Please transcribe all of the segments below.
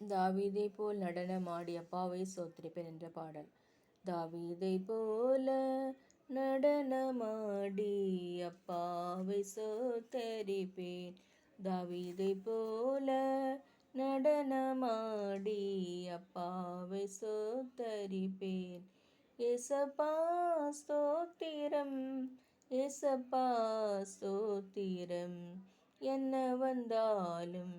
தாவீதை போல் நடனமாடி அப்பாவை சோத்திரிப்பேன் என்ற பாடல். தாவீதை போல நடனமாடி அப்பாவை சோத்தரிப்பேன். தாவீதை போல நடனமாடி அப்பாவை சோத்தரிப்பேன். ஏசப்பா ஸ்தோத்திரம், ஏசப்பா ஸ்தோத்திரம். என்ன வந்தாலும்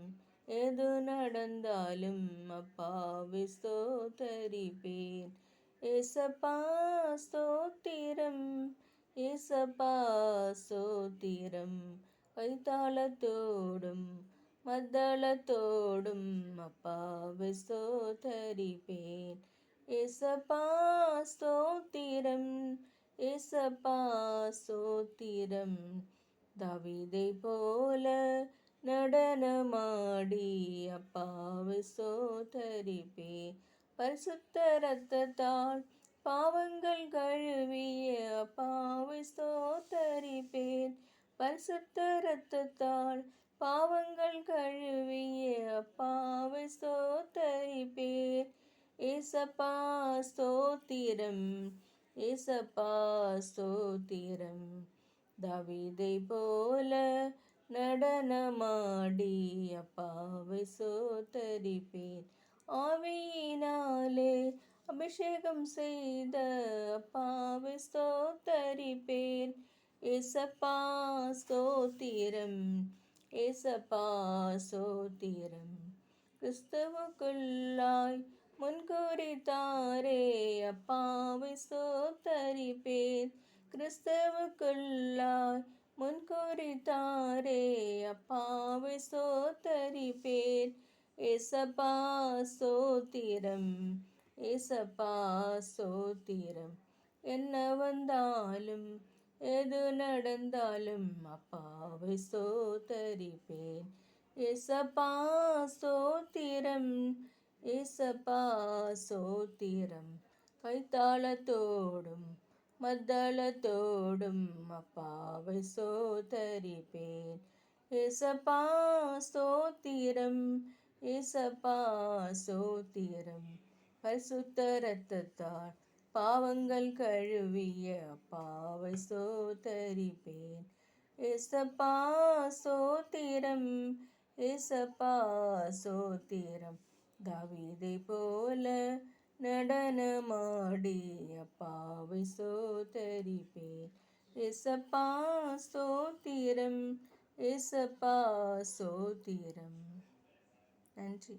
எது நடந்தாலும் அப்பாவை ஸ்தோத்தரிப்பேன். ஏசப்பா ஸ்தோத்திரம், ஏசப்பா ஸ்தோத்திரம். கைத்தாளத்தோடும் மத்தளத்தோடும் அப்பாவை ஸ்தோத்தரிப்பேன். ஏசப்பா ஸ்தோத்திரம், ஏசப்பா ஸ்தோத்திரம். தாவீதை போல நடனமாடி அப்பாவை ஸ்தோத்தரிப்பேன். பரிசுத்த இரத்தத்தால் பாவங்கள் கழுவிய அப்பாவை ஸ்தோத்தரிப்பேன். பரிசுத்த இரத்தத்தால் பாவங்கள் கழுவிய அப்பாவை ஸ்தோத்தரிப்பேன். ஏசப்பா ஸ்தோத்திரம், ஏசப்பா ஸ்தோத்திரம். தாவீதை போல நடனமாடி அப்பாவை சோத்தரிப்பேன். ஆவியினாலே அபிஷேகம் செய்த அப்பாவை ஸ்தோத்தரிப்பேன். ஏசப்பா ஸ்தோத்திரம், ஏசப்பா ஸ்தோத்திரம். கிறிஸ்துவுக்குள்ளாய் முன்குறித்தாரே அப்பாவை ஸ்தோத்தரிப்பேன். கிறிஸ்துவுக்குள்ளாய் முன்குறித்தாரே அப்பாவை ஸ்தோத்தரிப்பேன். ஏசப்பா ஸ்தோத்திரம், ஏசப்பா ஸ்தோத்திரம். என்ன வந்தாலும் எது நடந்தாலும் அப்பாவை ஸ்தோத்தரிப்பேன். ஏசப்பா ஸ்தோத்திரம், ஏசப்பா ஸ்தோத்திரம். கைத்தாளத்தோடும் மத்தளத்தோடும் அப்பாவை ஸ்தோத்தரிப்பேன். ஏசப்பா ஸ்தோத்திரம், ஏசப்பா ஸ்தோத்திரம். பரிசுத்த இரத்தத்தால் பாவங்கள் கழுவிய அப்பாவை ஸ்தோத்தரிப்பேன். ஏசப்பா ஸ்தோத்திரம், ஏசப்பா ஸ்தோத்திரம். தாவீதை போல நடனமாடி அப்பாவை ஸ்தோத்தரிப்பேன். ஏசப்பா ஸ்தோத்திரம், ஏசப்பா ஸ்தோத்திரம். நன்றி.